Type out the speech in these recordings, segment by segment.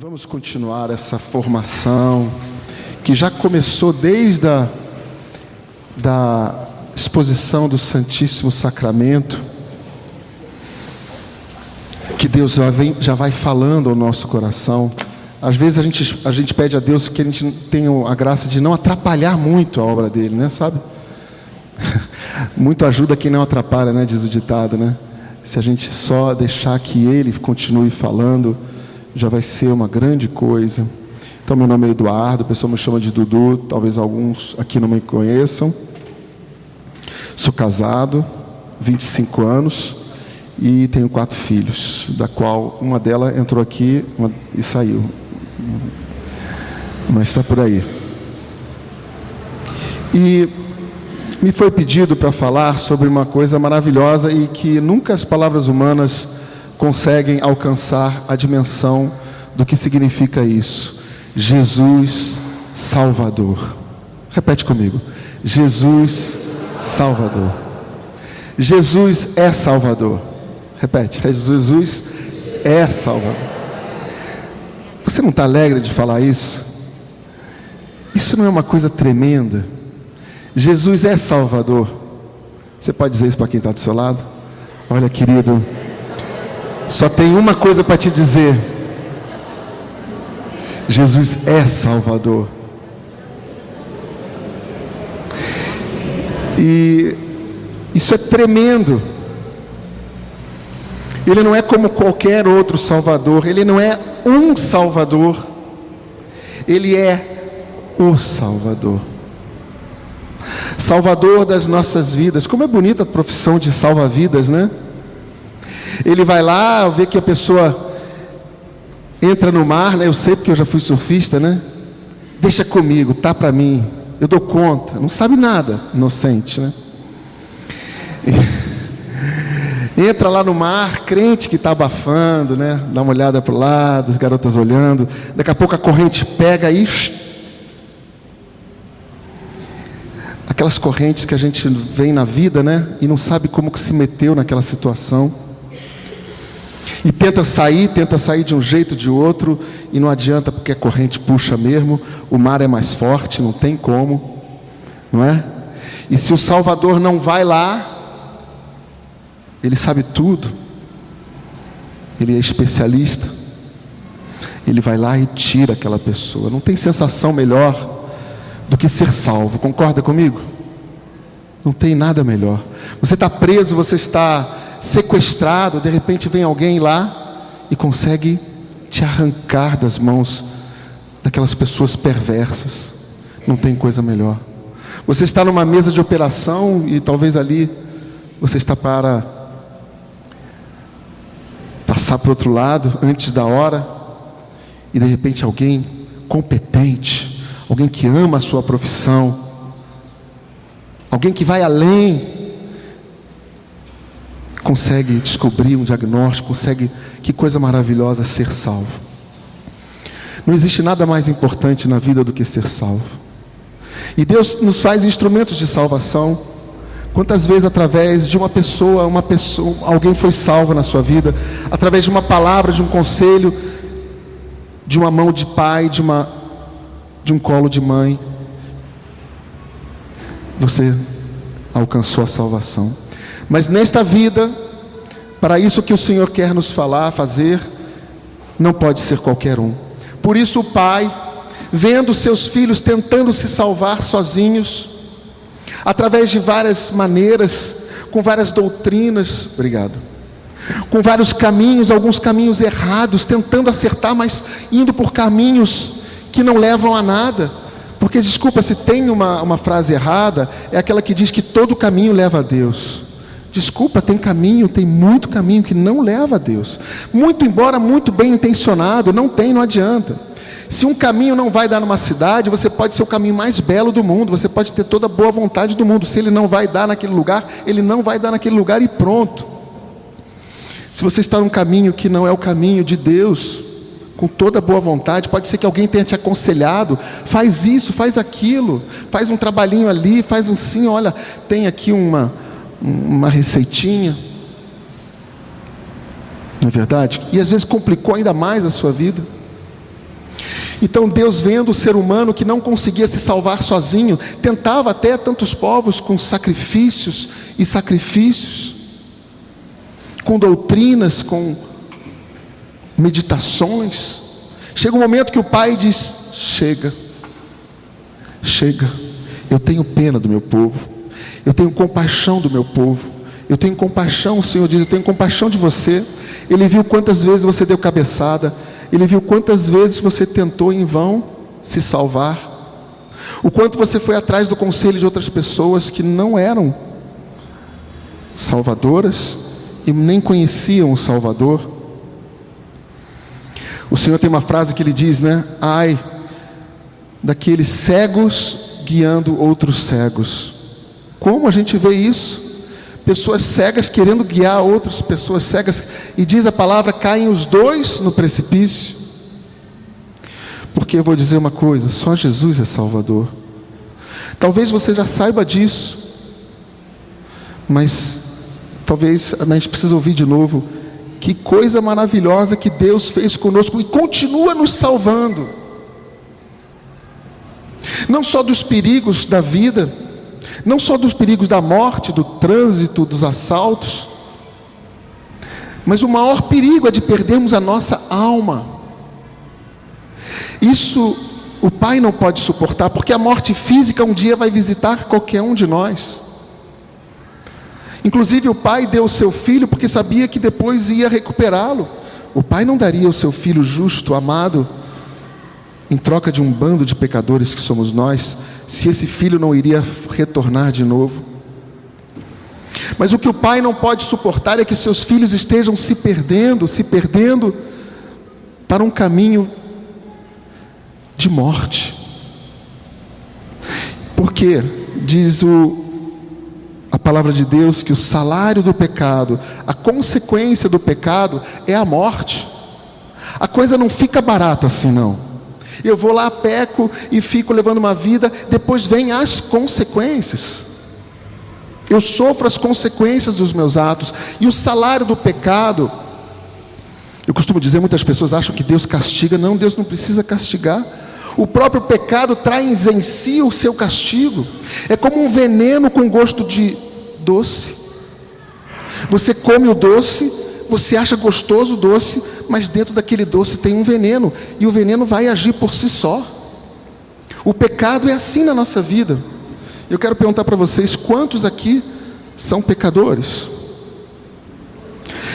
Vamos continuar essa formação que já começou desde da exposição do Santíssimo Sacramento, que Deus já vai falando ao nosso coração. Às vezes a gente pede a Deus que a gente tenha a graça de não atrapalhar muito a obra dele, né? Sabe? Muito ajuda quem não atrapalha, né? Diz o ditado, né? Se a gente só deixar que ele continue falando, já vai ser uma grande coisa. Então, meu nome é Eduardo, a pessoa me chama de Dudu, talvez alguns aqui não me conheçam. Sou casado, 25 anos, e tenho 4 filhos, da qual uma delas entrou aqui e saiu. Mas está por aí. E me foi pedido para falar sobre uma coisa maravilhosa e que nunca as palavras humanas conseguem alcançar a dimensão do que significa isso. Jesus Salvador. Repete comigo. Jesus Salvador. Jesus é Salvador. Repete. Jesus é Salvador. Você não está alegre de falar isso? Isso não é uma coisa tremenda? Jesus é Salvador. Você pode dizer isso para quem está do seu lado? Olha, querido, só tem uma coisa para te dizer. Jesus é Salvador. E isso é tremendo. Ele não é como qualquer outro Salvador. Ele não é um Salvador. Ele é o Salvador. Salvador das nossas vidas. Como é bonita a profissão de salva-vidas, né? Ele vai lá, vê que a pessoa entra no mar, né? Eu sei porque eu já fui surfista, né? Deixa comigo, tá para mim, eu dou conta. Não sabe nada, inocente, né? Entra lá no mar, crente que está abafando, né? Dá uma olhada para o lado, as garotas olhando. Daqui a pouco a corrente pega e... Aquelas correntes que a gente vem na vida, né? E não sabe como que se meteu naquela situação. E tenta sair de um jeito ou de outro, e não adianta porque a corrente puxa mesmo, o mar é mais forte, não tem como, não é? E se o Salvador não vai lá, ele sabe tudo, ele é especialista, ele vai lá e tira aquela pessoa. Não tem sensação melhor do que ser salvo, concorda comigo? Não tem nada melhor. Você está preso, você está sequestrado, de repente vem alguém lá e consegue te arrancar das mãos daquelas pessoas perversas. Não tem coisa melhor. Você está numa mesa de operação e talvez ali você está para passar para o outro lado antes da hora, e de repente alguém competente, alguém que ama a sua profissão, alguém que vai além, consegue descobrir um diagnóstico, que coisa maravilhosa ser salvo. Não existe nada mais importante na vida do que ser salvo. E Deus nos faz instrumentos de salvação. Quantas vezes através de uma pessoa, alguém foi salvo na sua vida, através de uma palavra, de um conselho, de uma mão de pai, de um colo de mãe, você alcançou a salvação. Mas nesta vida, para isso que o Senhor quer nos fazer, não pode ser qualquer um. Por isso o pai, vendo seus filhos tentando se salvar sozinhos, através de várias maneiras, com várias doutrinas, com vários caminhos, alguns caminhos errados, tentando acertar, mas indo por caminhos que não levam a nada. Porque, desculpa, se tem uma frase errada, é aquela que diz que todo caminho leva a Deus. Desculpa, tem muito caminho que não leva a Deus. Muito, embora muito bem intencionado, não adianta. Se um caminho não vai dar numa cidade, você pode ser o caminho mais belo do mundo, você pode ter toda a boa vontade do mundo. Se ele não vai dar naquele lugar, ele não vai dar naquele lugar e pronto. Se você está num caminho que não é o caminho de Deus, com toda a boa vontade, pode ser que alguém tenha te aconselhado, faz isso, faz aquilo, faz um trabalhinho ali, faz um sim, olha, tem aqui uma receitinha, não é verdade? E às vezes complicou ainda mais a sua vida. Então Deus, vendo o ser humano que não conseguia se salvar sozinho, tentava até tantos povos com sacrifícios e sacrifícios, com doutrinas, com meditações. Chega um momento que o Pai diz: chega, chega, eu tenho pena do meu povo, eu tenho compaixão do meu povo, eu tenho compaixão, o Senhor diz, eu tenho compaixão de você. Ele viu quantas vezes você deu cabeçada, Ele viu quantas vezes você tentou em vão se salvar, o quanto você foi atrás do conselho de outras pessoas que não eram salvadoras e nem conheciam o Salvador. O Senhor tem uma frase que Ele diz, né? Ai daqueles cegos guiando outros cegos. Como a gente vê isso? Pessoas cegas querendo guiar outras pessoas cegas, e diz a palavra, caem os dois no precipício. Porque eu vou dizer uma coisa, só Jesus é Salvador. Talvez você já saiba disso, mas talvez a gente precise ouvir de novo. Que coisa maravilhosa que Deus fez conosco e continua nos salvando, não só dos perigos da vida, não só dos perigos da morte, do trânsito, dos assaltos, mas o maior perigo é de perdermos a nossa alma. Isso o Pai não pode suportar, porque a morte física um dia vai visitar qualquer um de nós. Inclusive o Pai deu o seu Filho porque sabia que depois ia recuperá-lo. O Pai não daria o seu Filho justo, amado, em troca de um bando de pecadores que somos nós, se esse Filho não iria retornar de novo. Mas o que o Pai não pode suportar é que seus filhos estejam se perdendo para um caminho de morte. Porque diz a palavra de Deus que o salário do pecado, a consequência do pecado é a morte. A coisa não fica barata assim, não. Eu vou lá, peco e fico levando uma vida, depois vem as consequências. Eu sofro as consequências dos meus atos. E o salário do pecado, eu costumo dizer, muitas pessoas acham que Deus castiga. Não, Deus não precisa castigar. O próprio pecado traz em si o seu castigo. É como um veneno com gosto de doce. Você come o doce, você acha gostoso o doce, mas dentro daquele doce tem um veneno, e o veneno vai agir por si só. O pecado é assim na nossa vida. Eu quero perguntar para vocês, quantos aqui são pecadores?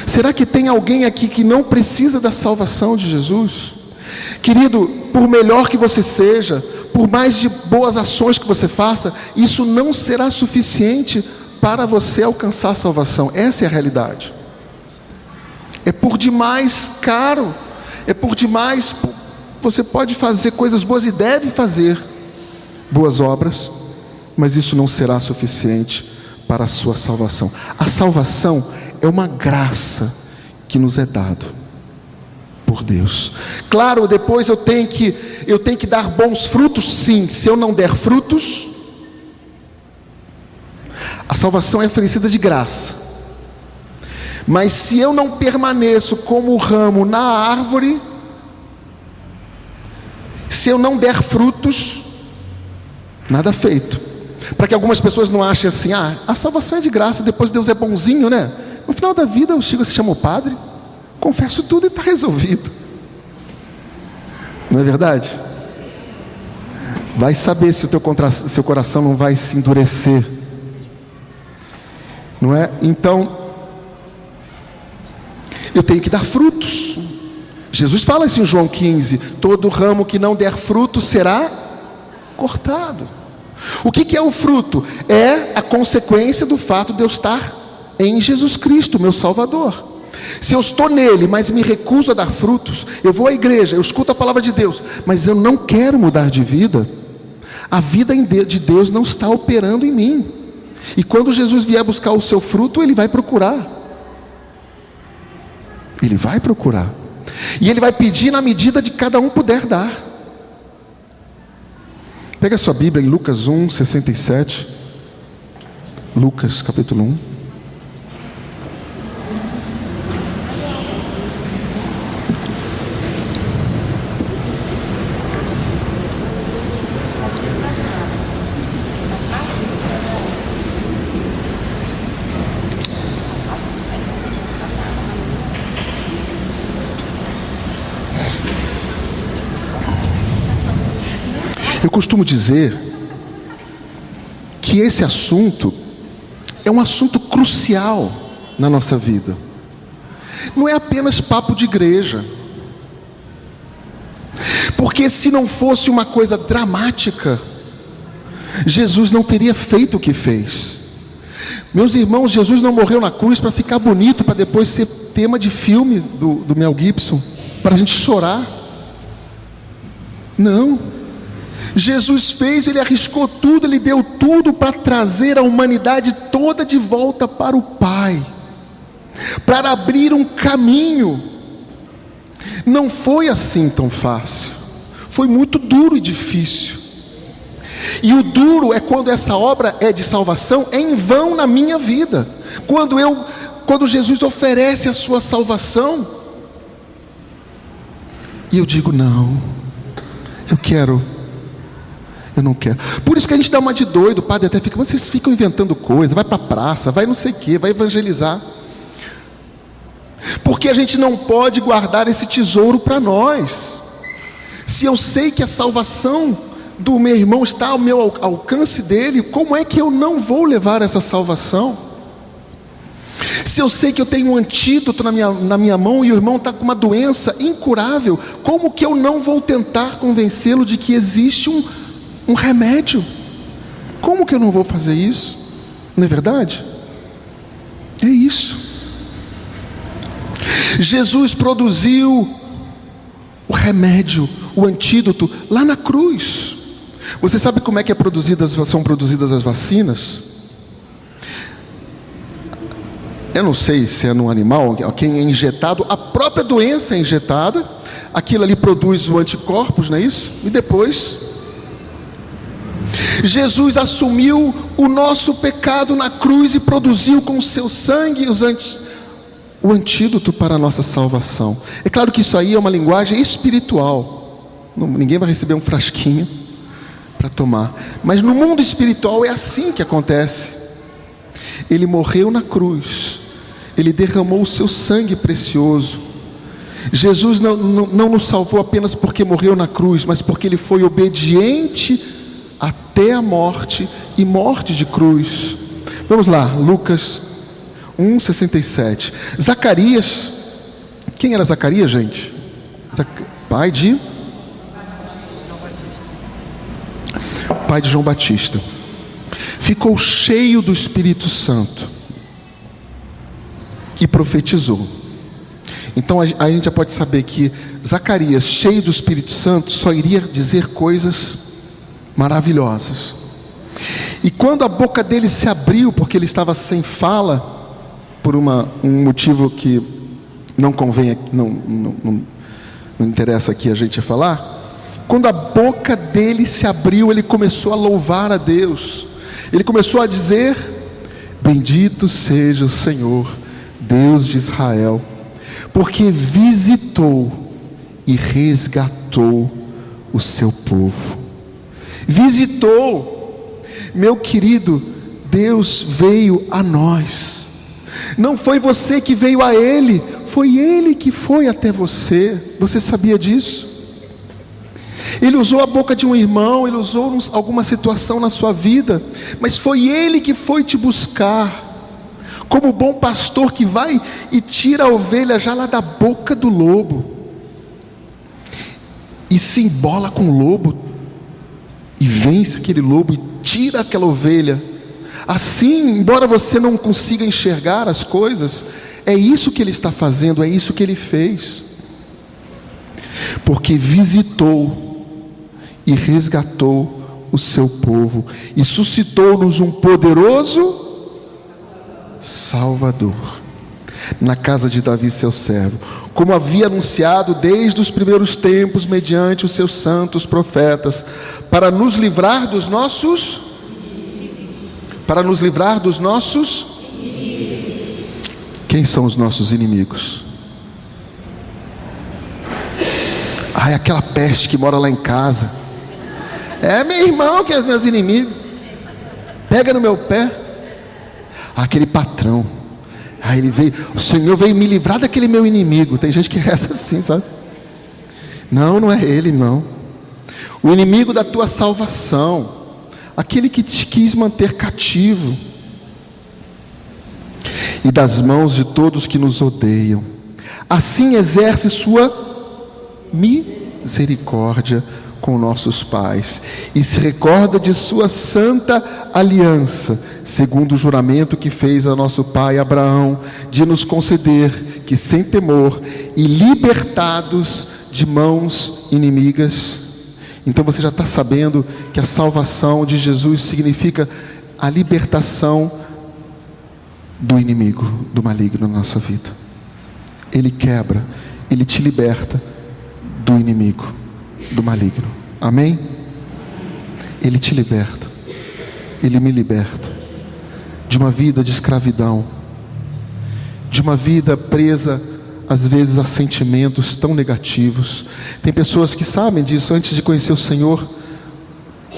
Será que tem alguém aqui que não precisa da salvação de Jesus? Querido, por melhor que você seja, por mais de boas ações que você faça, isso não será suficiente para você alcançar a salvação. Essa é a realidade. É por demais caro, é por demais. Você pode fazer coisas boas e deve fazer boas obras, mas isso não será suficiente para a sua salvação. A salvação é uma graça que nos é dado por Deus. Claro, depois eu tenho que dar bons frutos, sim. Se eu não der frutos, a salvação é oferecida de graça. Mas se eu não permaneço como o ramo na árvore, se eu não der frutos, nada feito. Para que algumas pessoas não achem assim, a salvação é de graça, depois Deus é bonzinho, né? No final da vida eu chego, se chama o padre, confesso tudo e está resolvido. Não é verdade? Vai saber se o seu coração não vai se endurecer, não é? Então, eu tenho que dar frutos. Jesus fala isso em João 15: todo ramo que não der fruto será cortado. O que é o fruto? É a consequência do fato de eu estar em Jesus Cristo, meu Salvador. Se eu estou nele, mas me recuso a dar frutos, eu vou à igreja, eu escuto a palavra de Deus, mas eu não quero mudar de vida, a vida de Deus não está operando em mim. E quando Jesus vier buscar o seu fruto, Ele vai procurar. Ele vai procurar. E Ele vai pedir na medida de cada um puder dar. Pega a sua Bíblia em Lucas 1, 67. Lucas capítulo 1. Eu costumo dizer que esse assunto é um assunto crucial na nossa vida. Não é apenas papo de igreja. Porque se não fosse uma coisa dramática, Jesus não teria feito o que fez. Meus irmãos, Jesus não morreu na cruz para ficar bonito, para depois ser tema de filme do Mel Gibson, para a gente chorar. Não. Jesus fez, Ele arriscou tudo, Ele deu tudo para trazer a humanidade toda de volta para o Pai, para abrir um caminho. Não foi assim tão fácil, foi muito duro e difícil. E o duro é quando essa obra é de salvação é em vão na minha vida. Quando Jesus oferece a sua salvação, e eu digo, não, eu não quero. Por isso que a gente dá uma de doido, o padre até fica, vocês ficam inventando coisa, vai para a praça, vai não sei o que, vai evangelizar. Porque a gente não pode guardar esse tesouro para nós. Se eu sei que a salvação do meu irmão está ao meu alcance dele, como é que eu não vou levar essa salvação? Se eu sei que eu tenho um antídoto na minha mão e o irmão está com uma doença incurável, como que eu não vou tentar convencê-lo de que existe um remédio? Como que eu não vou fazer isso? Não é verdade? É isso. Jesus produziu o remédio, o antídoto lá na cruz. Você sabe como é que são produzidas as vacinas? Eu não sei se é no animal, quem é injetado, a própria doença é injetada, aquilo ali produz o anticorpos, não é isso? E depois, Jesus assumiu o nosso pecado na cruz e produziu com o seu sangue o antídoto para a nossa salvação. É claro que isso aí é uma linguagem espiritual. Ninguém vai receber um frasquinho para tomar. Mas no mundo espiritual é assim que acontece. Ele morreu na cruz. Ele derramou o seu sangue precioso. Jesus não nos salvou apenas porque morreu na cruz, mas porque Ele foi obediente até a morte, e morte de cruz. Vamos lá, Lucas 1,67. Zacarias. Quem era Zacarias, gente? Pai de João Batista. Ficou cheio do Espírito Santo e profetizou. Então a gente já pode saber que Zacarias, cheio do Espírito Santo, só iria dizer coisas maravilhosas. E quando a boca dele se abriu, porque ele estava sem fala, por um motivo que não convém, não interessa aqui a gente falar. Quando a boca dele se abriu, ele começou a louvar a Deus. Ele começou a dizer: bendito seja o Senhor, Deus de Israel, porque visitou e resgatou o seu povo. Visitou, meu querido, Deus veio a nós. Não foi você que veio a Ele, foi Ele que foi até você. Você sabia disso? Ele usou a boca de um irmão, Ele usou alguma situação na sua vida, mas foi Ele que foi te buscar, como bom pastor que vai e tira a ovelha já lá da boca do lobo, e se embola com o lobo, e vence aquele lobo, e tira aquela ovelha. Assim, embora você não consiga enxergar as coisas, é isso que Ele está fazendo, é isso que Ele fez, porque visitou e resgatou o seu povo, e suscitou-nos um poderoso Salvador, na casa de Davi seu servo, como havia anunciado desde os primeiros tempos, mediante os seus santos profetas, para nos livrar dos nossos Quem são os nossos inimigos? É aquela peste que mora lá em casa. É meu irmão que é os meus inimigos. Pega no meu pé. Aquele patrão. O Senhor veio me livrar daquele meu inimigo. Tem gente que reza assim, sabe? Não é ele, não. o inimigo da tua salvação, aquele que te quis manter cativo, e das mãos de todos que nos odeiam. Assim exerce sua misericórdia com nossos pais, e se recorda de sua santa aliança, segundo o juramento que fez a nosso pai Abraão, de nos conceder que, sem temor e libertados de mãos inimigas. Então você já está sabendo que a salvação de Jesus significa a libertação do inimigo, do maligno na nossa vida. Ele quebra, Ele te liberta do inimigo, do maligno. Amém? Ele te liberta, Ele me liberta de uma vida de escravidão, de uma vida presa às vezes a sentimentos tão negativos. Tem pessoas que sabem disso antes de conhecer o Senhor,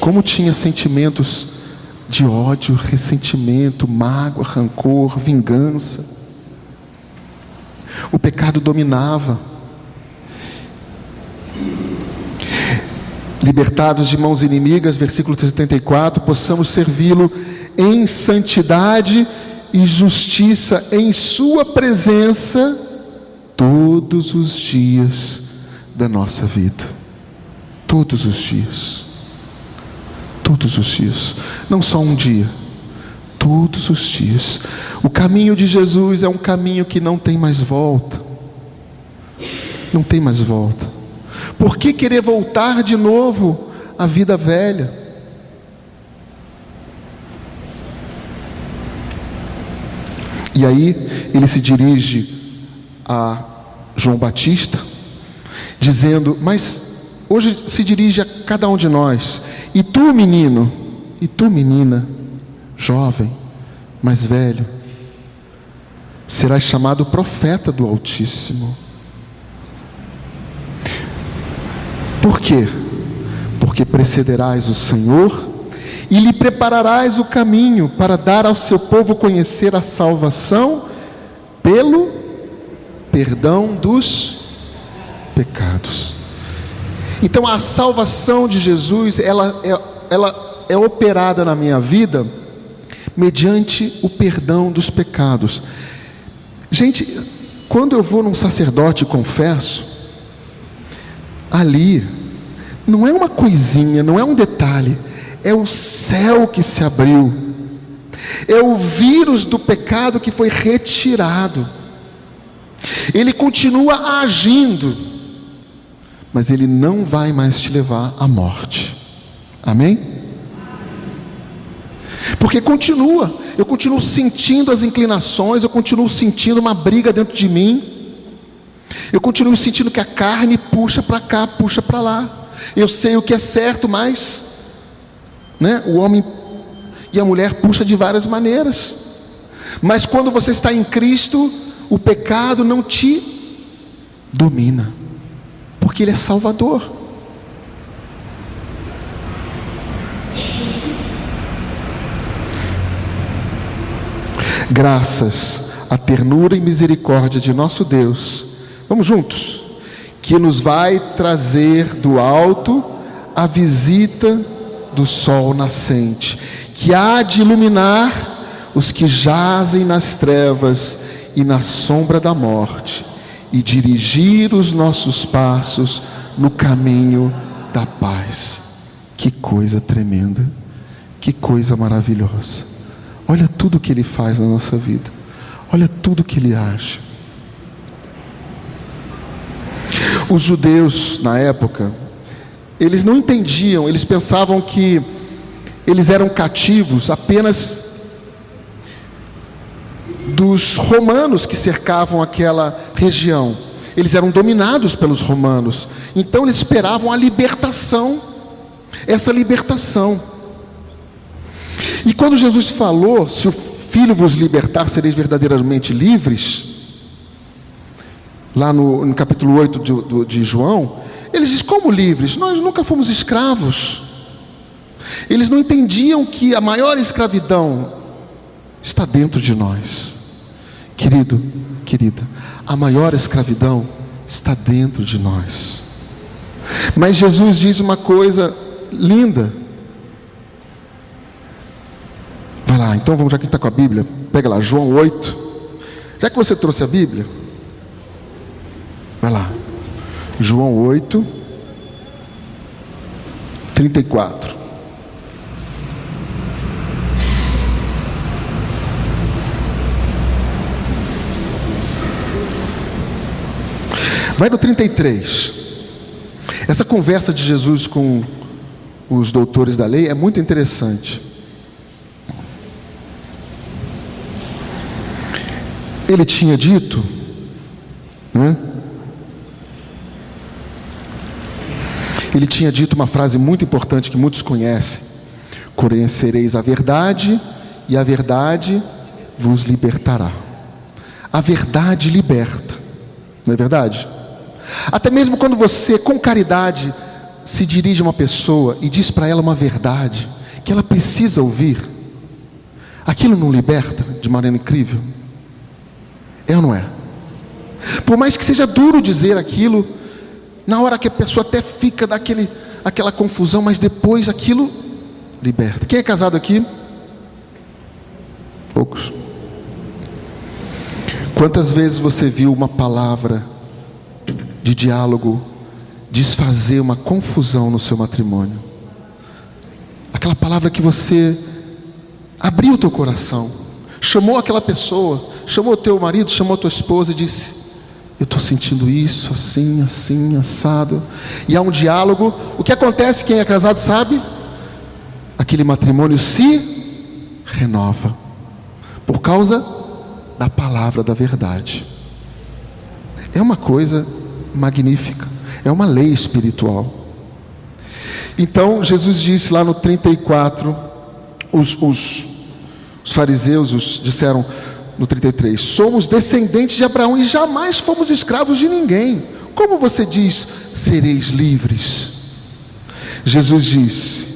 como tinha sentimentos de ódio, ressentimento, mágoa, rancor, vingança. O pecado dominava. Libertados de mãos inimigas, versículo 74, possamos servi-lo em santidade e justiça em sua presença todos os dias da nossa vida. Todos os dias. Todos os dias. Não só um dia. Todos os dias. O caminho de Jesus é um caminho que não tem mais volta. Não tem mais volta. Por que querer voltar de novo à vida velha? E aí ele se dirige a João Batista, dizendo: mas hoje se dirige a cada um de nós. E tu, menino, e tu, menina, jovem, mais velho, serás chamado profeta do Altíssimo. Por quê? Porque precederás o Senhor e lhe prepararás o caminho para dar ao seu povo conhecer a salvação pelo perdão dos pecados. Então a salvação de Jesus, ela é operada na minha vida mediante o perdão dos pecados. Gente, quando eu vou num sacerdote e confesso, ali não é uma coisinha, não é um detalhe, é o céu que se abriu, é o vírus do pecado que foi retirado. Ele continua agindo, mas ele não vai mais te levar à morte. Amém? Porque eu continuo sentindo as inclinações, eu continuo sentindo uma briga dentro de mim, eu continuo sentindo que a carne puxa para cá, puxa para lá. Eu sei o que é certo, mas o homem e a mulher puxam de várias maneiras. Mas quando você está em Cristo, o pecado não te domina, porque Ele é Salvador. Graças à ternura e misericórdia de nosso Deus, vamos juntos, que nos vai trazer do alto a visita do sol nascente, que há de iluminar os que jazem nas trevas e na sombra da morte, e dirigir os nossos passos no caminho da paz. Que coisa tremenda, que coisa maravilhosa. Olha tudo que Ele faz na nossa vida, olha tudo que Ele age. Os judeus na época, eles não entendiam, eles pensavam que eles eram cativos apenas dos romanos que cercavam aquela região. Eles eram dominados pelos romanos, então eles esperavam a libertação, essa libertação. E quando Jesus falou: se o Filho vos libertar, sereis verdadeiramente livres, lá no capítulo 8 de João, eles dizem: como livres? Nós nunca fomos escravos. Eles não entendiam que a maior escravidão está dentro de nós. Querido, querida, a maior escravidão está dentro de nós. Mas Jesus diz uma coisa linda. Vai lá, então vamos, já que está com a Bíblia, pega lá, João 8. Já que você trouxe a Bíblia, vai lá, João 8, 34. Vai no 33. Essa conversa de Jesus com os doutores da lei é muito interessante. Ele tinha dito, né? Ele tinha dito uma frase muito importante que muitos conhecem: conhecereis a verdade e a verdade vos libertará. A verdade liberta, não é verdade? Até mesmo quando você, com caridade, se dirige a uma pessoa e diz para ela uma verdade que ela precisa ouvir, aquilo não liberta de maneira incrível? É ou não é? Por mais que seja duro dizer aquilo, na hora que a pessoa até fica aquela confusão, mas depois aquilo liberta. Quem é casado aqui? Poucos. Quantas vezes você viu uma palavra de diálogo desfazer uma confusão no seu matrimônio? Aquela palavra que você abriu o teu coração, chamou aquela pessoa, chamou o teu marido, chamou a tua esposa e disse: eu estou sentindo isso, assim, assim, assado. E há um diálogo. O que acontece, quem é casado sabe? Aquele matrimônio se renova por causa da palavra da verdade. É uma coisa magnífica, é uma lei espiritual. Então Jesus disse lá no 34, os fariseus disseram no 33: somos descendentes de Abraão e jamais fomos escravos de ninguém. Como você diz, sereis livres? Jesus disse: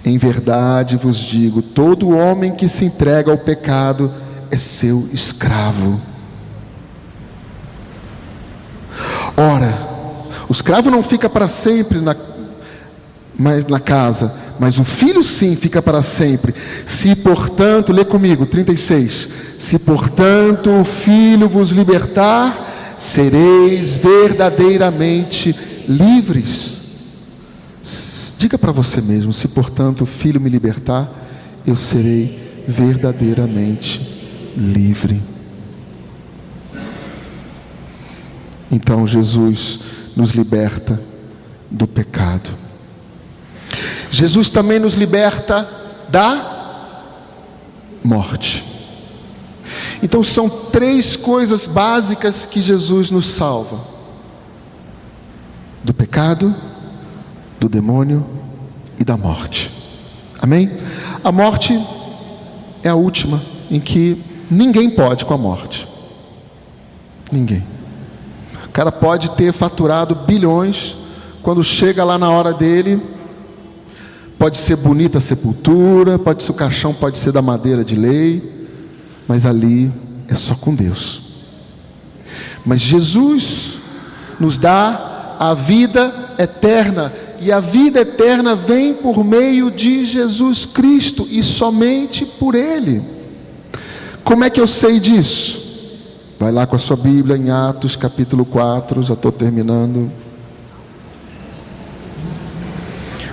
em verdade vos digo, todo homem que se entrega ao pecado é seu escravo. Ora, o escravo não fica para sempre na casa, mas o filho sim fica para sempre. Se portanto, lê comigo, 36. Se portanto o filho vos libertar, sereis verdadeiramente livres. Diga para você mesmo: se portanto o filho me libertar, eu serei verdadeiramente livre. Então Jesus nos liberta do pecado. Jesus também nos liberta da morte. Então são 3 coisas básicas que Jesus nos salva: do pecado, do demônio e da morte. Amém? A morte é a última, em que ninguém pode com a morte. Ninguém. O cara pode ter faturado bilhões, quando chega lá na hora dele, pode ser bonita a sepultura, pode ser o caixão, pode ser da madeira de lei, mas ali é só com Deus. Mas Jesus nos dá a vida eterna, e a vida eterna vem por meio de Jesus Cristo, e somente por Ele. Como é que eu sei disso? Vai lá com a sua Bíblia em Atos capítulo 4, já estou terminando.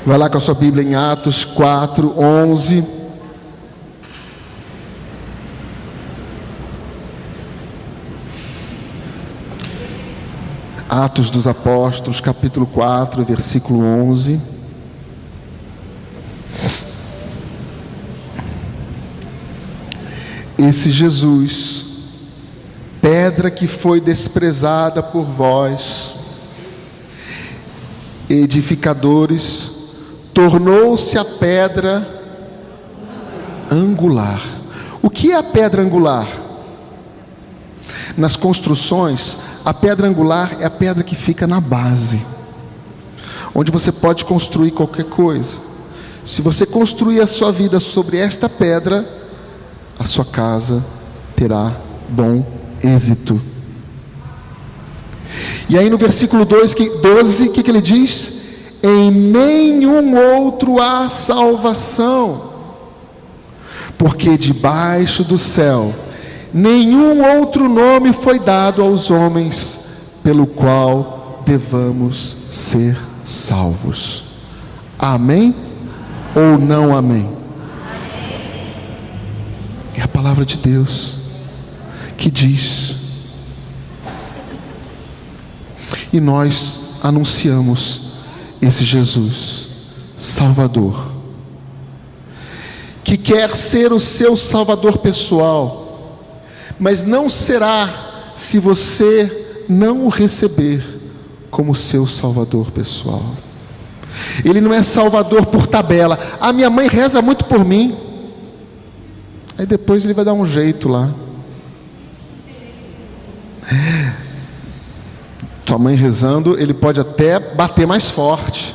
Vai lá com a sua Bíblia em Atos 4, 11. Atos dos Apóstolos, capítulo 4, versículo 11. Esse Jesus, pedra que foi desprezada por vós, edificadores, tornou-se a pedra angular. O que é a pedra angular? Nas construções, a pedra angular é a pedra que fica na base, onde você pode construir qualquer coisa. Se você construir a sua vida sobre esta pedra, a sua casa terá bom êxito. E aí no versículo 12, o que ele diz? Em nenhum outro há salvação, porque debaixo do céu nenhum outro nome foi dado aos homens pelo qual devamos ser salvos. Amém? Ou não amém? É a palavra de Deus que diz. E nós anunciamos esse Jesus Salvador, que quer ser o seu Salvador pessoal, mas não será se você não o receber como seu Salvador pessoal. Ele não é Salvador por tabela. A minha mãe reza muito por mim, aí depois ele vai dar um jeito lá. Tua mãe rezando, ele pode até bater mais forte,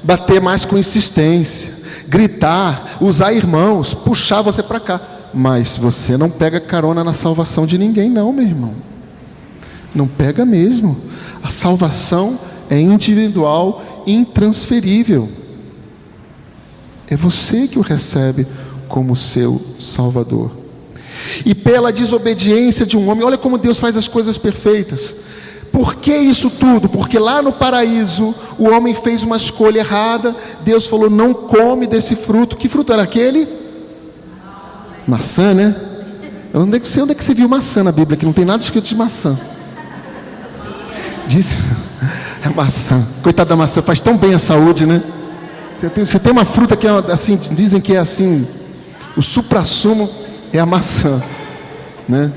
bater mais com insistência, gritar, usar irmãos, puxar você para cá, mas você não pega carona na salvação de ninguém não, meu irmão. Não pega mesmo. A salvação é individual, intransferível. É você que o recebe como seu Salvador. E pela desobediência de um homem, olha como Deus faz as coisas perfeitas. Por que isso tudo? Porque lá no paraíso o homem fez uma escolha errada. Deus falou: não come desse fruto. Que fruto era aquele? Maçã, né? Eu não sei onde é que você viu maçã na Bíblia, que não tem nada escrito de maçã. Disse, é maçã. Coitada da maçã, faz tão bem a saúde, né? Você tem uma fruta que é assim, dizem que é assim, o suprassumo é a maçã, né?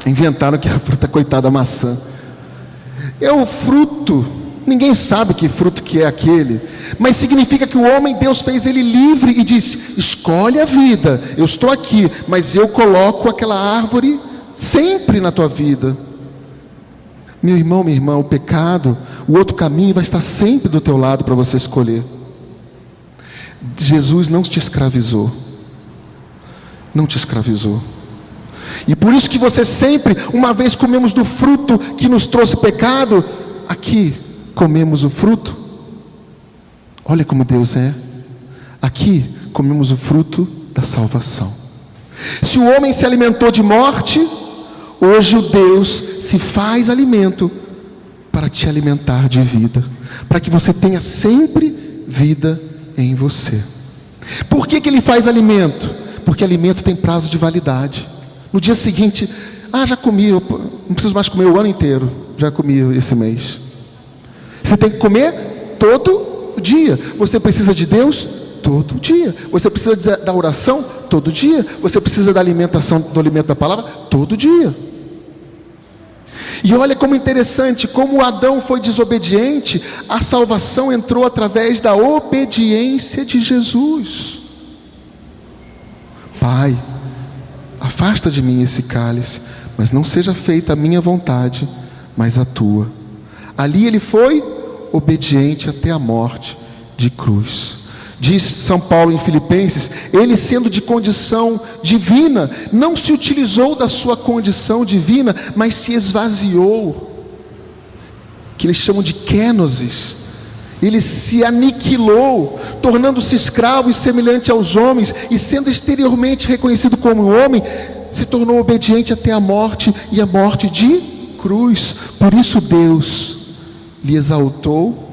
Inventaram que a fruta, coitada da maçã, é o fruto. Ninguém sabe que fruto que é aquele, mas significa que o homem, Deus fez ele livre e disse: escolhe a vida, eu estou aqui, mas eu coloco aquela árvore sempre na tua vida. Meu irmão, minha irmã, o pecado, o outro caminho vai estar sempre do teu lado para você escolher. Jesus não te escravizou, não te escravizou. E por isso que você sempre, uma vez comemos do fruto que nos trouxe pecado, aqui comemos o fruto. Olha como Deus é. Aqui comemos o fruto da salvação. Se o homem se alimentou de morte, hoje o Deus se faz alimento para te alimentar de vida, para que você tenha sempre vida em você. Por que Ele faz alimento? Porque alimento tem prazo de validade. No dia seguinte, já comi, não preciso mais comer o ano inteiro, já comi esse mês. Você tem que comer todo dia. Você precisa de Deus todo dia. Você precisa da oração todo dia. Você precisa da alimentação, do alimento da palavra todo dia. E olha como interessante, como Adão foi desobediente, a salvação entrou através da obediência de Jesus. Pai, afasta de mim esse cálice, mas não seja feita a minha vontade, mas a tua. Ali ele foi obediente até a morte de cruz. Diz São Paulo em Filipenses, ele sendo de condição divina, não se utilizou da sua condição divina, mas se esvaziou, que eles chamam de kenosis. Ele se aniquilou, tornando-se escravo e semelhante aos homens, e sendo exteriormente reconhecido como homem, se tornou obediente até a morte, e a morte de cruz. Por isso Deus lhe exaltou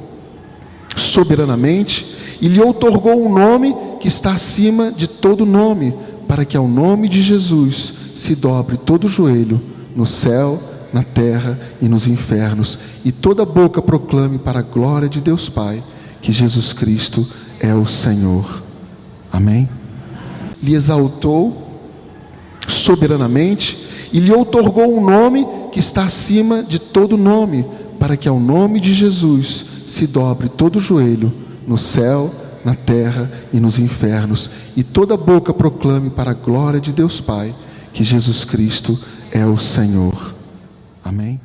soberanamente, e lhe outorgou um nome que está acima de todo nome, para que ao nome de Jesus se dobre todo joelho, no céu, na terra e nos infernos, e toda boca proclame para a glória de Deus Pai, que Jesus Cristo é o Senhor. Amém? Lhe exaltou soberanamente, e lhe outorgou um nome que está acima de todo nome, para que ao nome de Jesus se dobre todo joelho, no céu, na terra e nos infernos, e toda boca proclame para a glória de Deus Pai, que Jesus Cristo é o Senhor. Amém?